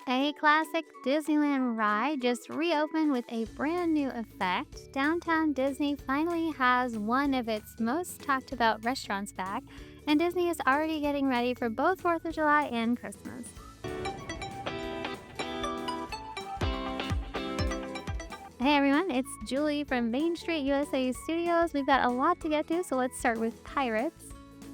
A classic Disneyland ride just reopened with a brand new effect. Downtown Disney finally has one of its most talked about restaurants back, and Disney is already getting ready for both 4th of July and Christmas. Hey everyone, it's Julie from Main Street USA Studios. We've got a lot to get to, so let's start with Pirates.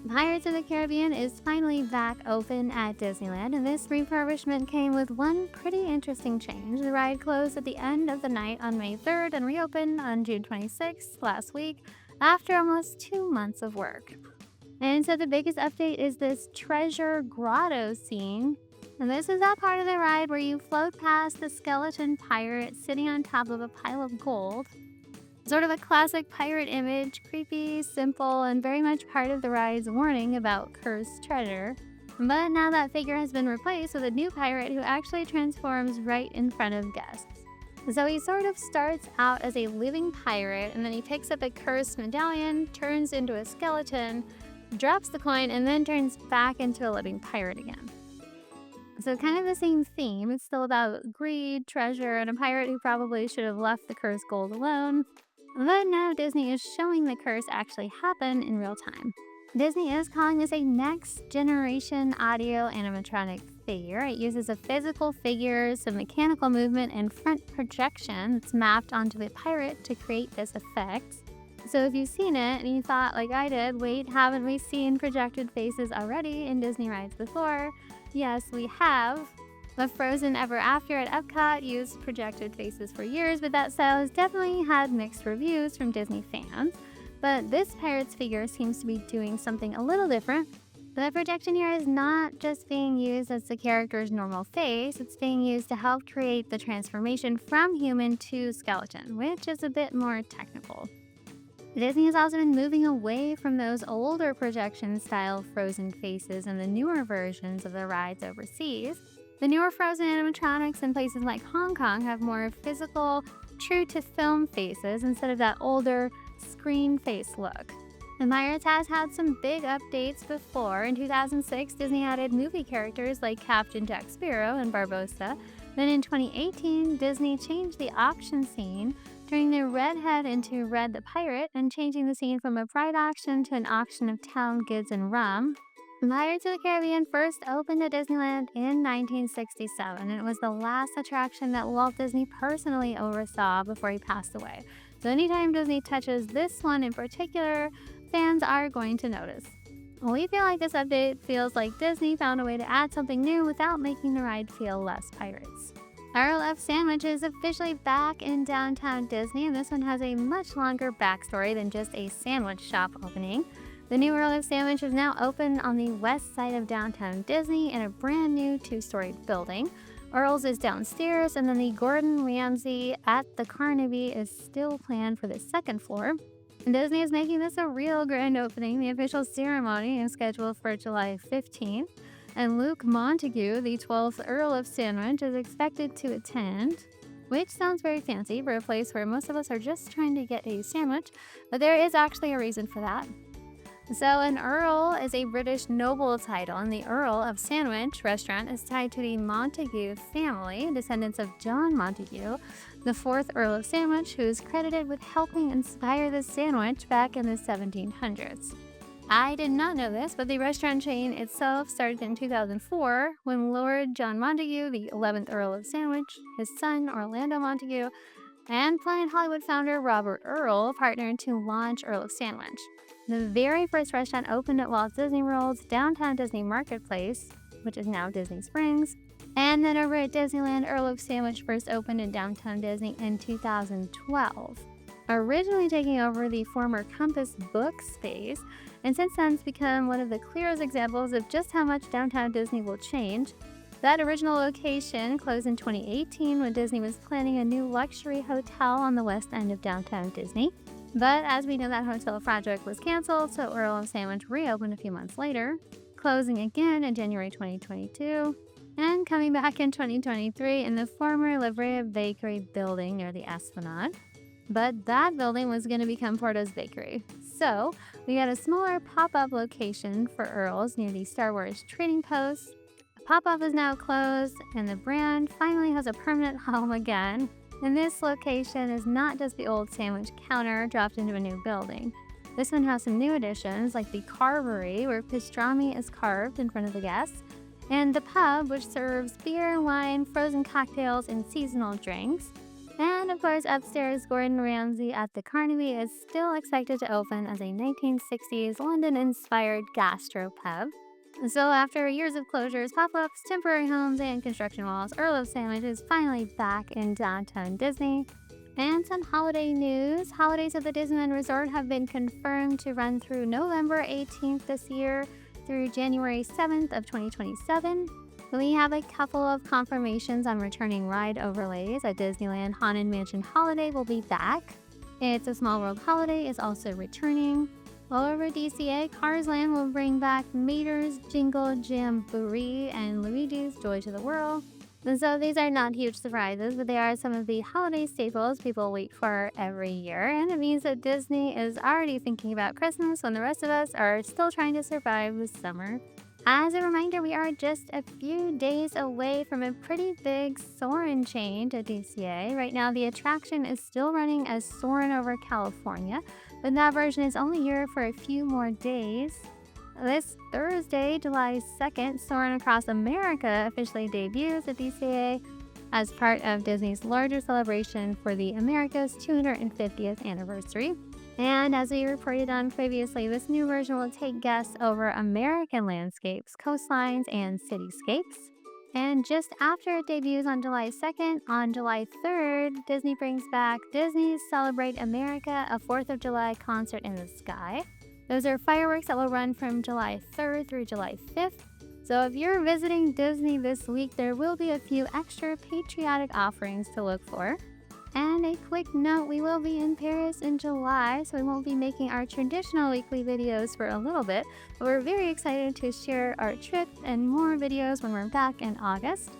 Pirates of the Caribbean is finally back open at Disneyland, and this refurbishment came with one pretty interesting change. The ride closed at the end of the night on May 3rd and reopened on June 26th last week after almost 2 months of work. And so the biggest update is this treasure grotto scene. And this is that part of the ride where you float past the skeleton pirate sitting on top of a pile of gold. Sort of a classic pirate image, creepy, simple, and very much part of the ride's warning about cursed treasure. But now that figure has been replaced with a new pirate who actually transforms right in front of guests. So he sort of starts out as a living pirate, and then he picks up a cursed medallion, turns into a skeleton, drops the coin, and then turns back into a living pirate again. So kind of the same theme. It's still about greed, treasure, and a pirate who probably should have left the cursed gold alone. But now Disney is showing the curse actually happen in real time. Disney is calling this a next-generation audio-animatronic figure. It uses a physical figure, some mechanical movement, and front projection that's mapped onto a pirate to create this effect. So if you've seen it and you thought, like I did, wait, haven't we seen projected faces already in Disney rides before? Yes, we have. The Frozen Ever After at Epcot used projected faces for years, but that style has definitely had mixed reviews from Disney fans. But this Pirates figure seems to be doing something a little different. The projection here is not just being used as the character's normal face, it's being used to help create the transformation from human to skeleton, which is a bit more technical. Disney has also been moving away from those older projection-style Frozen faces and the newer versions of the rides overseas. The newer Frozen animatronics in places like Hong Kong have more physical, true-to-film faces instead of that older, screen face look. And Pirates has had some big updates before. In 2006, Disney added movie characters like Captain Jack Sparrow and Barbossa. Then in 2018, Disney changed the auction scene, turning the Redhead into Red the Pirate and changing the scene from a pride auction to an auction of town goods and rum. Pirates of the Caribbean first opened at Disneyland in 1967, and it was the last attraction that Walt Disney personally oversaw before he passed away. So anytime Disney touches this one in particular, fans are going to notice. We feel like this update feels like Disney found a way to add something new without making the ride feel less Pirates. Earl of Sandwich is officially back in downtown Disney, and this one has a much longer backstory than just a sandwich shop opening. The new Earl of Sandwich is now open on the west side of downtown Disney in a brand new 2-story building. Earl's is downstairs, and then the Gordon Ramsay at the Carnaby is still planned for the 2nd floor. And Disney is making this a real grand opening. The official ceremony is scheduled for July 15th, and Luke Montague, the 12th Earl of Sandwich, is expected to attend, which sounds very fancy for a place where most of us are just trying to get a sandwich, but there is actually a reason for that. So an Earl is a British noble title, and the Earl of Sandwich restaurant is tied to the Montague family, descendants of John Montague, the 4th Earl of Sandwich, who is credited with helping inspire the sandwich back in the 1700s. I did not know this, but the restaurant chain itself started in 2004 when Lord John Montague, the 11th Earl of Sandwich, his son Orlando Montague, and Planet Hollywood founder Robert Earl partnered to launch Earl of Sandwich. The very first restaurant opened at Walt Disney World's downtown Disney Marketplace, which is now Disney Springs. And then over at Disneyland, Earl of Sandwich first opened in downtown Disney in 2012. Originally taking over the former Compass book space, and since then it's become one of the clearest examples of just how much downtown Disney will change. That original location closed in 2018 when Disney was planning a new luxury hotel on the west end of downtown Disney. But as we know, that hotel project was canceled, so Earl of Sandwich reopened a few months later, closing again in January 2022, and coming back in 2023 in the former La Brea Bakery building near the Esplanade. But that building was going to become Porto's Bakery. So we got a smaller pop-up location for Earl's near the Star Wars Trading Post, Pop-Up is now closed, and the brand finally has a permanent home again. And this location is not just the old sandwich counter dropped into a new building. This one has some new additions, like the carvery, where pastrami is carved in front of the guests, and the pub, which serves beer, wine, frozen cocktails, and seasonal drinks. And of course, upstairs, Gordon Ramsay at the Carnaby is still expected to open as a 1960s London-inspired gastropub. So after years of closures, pop-ups, temporary homes, and construction walls, Earl of Sandwich is finally back in downtown Disney. And some holiday news. Holidays at the Disneyland Resort have been confirmed to run through November 18th this year through January 7th of 2027. We have a couple of confirmations on returning ride overlays at Disneyland. Haunted Mansion Holiday will be back. It's a Small World Holiday is also returning. While over at DCA, Cars Land will bring back Mater's Jingle Jamboree and Luigi's Joy to the World. And so these are not huge surprises, but they are some of the holiday staples people wait for every year. And it means that Disney is already thinking about Christmas when the rest of us are still trying to survive the summer. As a reminder, we are just a few days away from a pretty big Soarin' change at DCA. Right now, the attraction is still running as Soarin' over California, but that version is only here for a few more days. This Thursday, July 2nd, Soarin' Across America officially debuts at DCA as part of Disney's larger celebration for the America's 250th anniversary. And as we reported on previously, this new version will take guests over American landscapes, coastlines, and cityscapes. And just after it debuts on July 2nd, on July 3rd, Disney brings back Disney's Celebrate America, a 4th of July concert in the sky. Those are fireworks that will run from July 3rd through July 5th. So if you're visiting Disney this week, there will be a few extra patriotic offerings to look for. And a quick note, we will be in Paris in July, so we won't be making our traditional weekly videos for a little bit, but we're very excited to share our trip and more videos when we're back in August.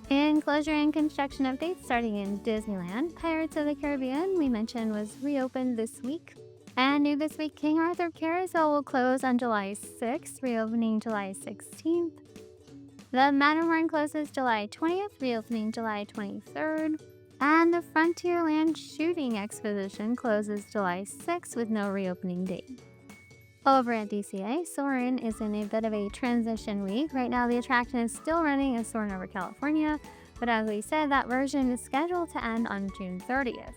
In closure and construction updates starting in Disneyland, Pirates of the Caribbean, we mentioned, was reopened this week. And new this week, King Arthur Carousel will close on July 6th, reopening July 16th. The Matterhorn closes July 20th, reopening July 23rd. And the Frontierland Shooting Exposition closes July 6th with no reopening date. Over at DCA, Soarin' is in a bit of a transition week. Right now, the attraction is still running as Soarin' over California, but as we said, that version is scheduled to end on June 30th.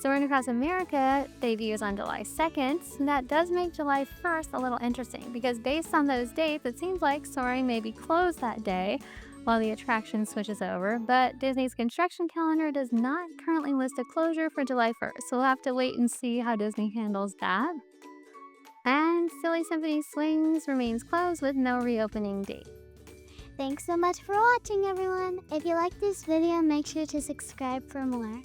Soarin' Across America debuts on July 2nd. And that does make July 1st a little interesting because based on those dates, it seems like Soarin' may be closed that day while the attraction switches over, but Disney's construction calendar does not currently list a closure for July 1st, so we'll have to wait and see how Disney handles that. And Silly Symphony Swings remains closed with no reopening date. Thanks so much for watching, everyone. If you like this video, make sure to subscribe for more.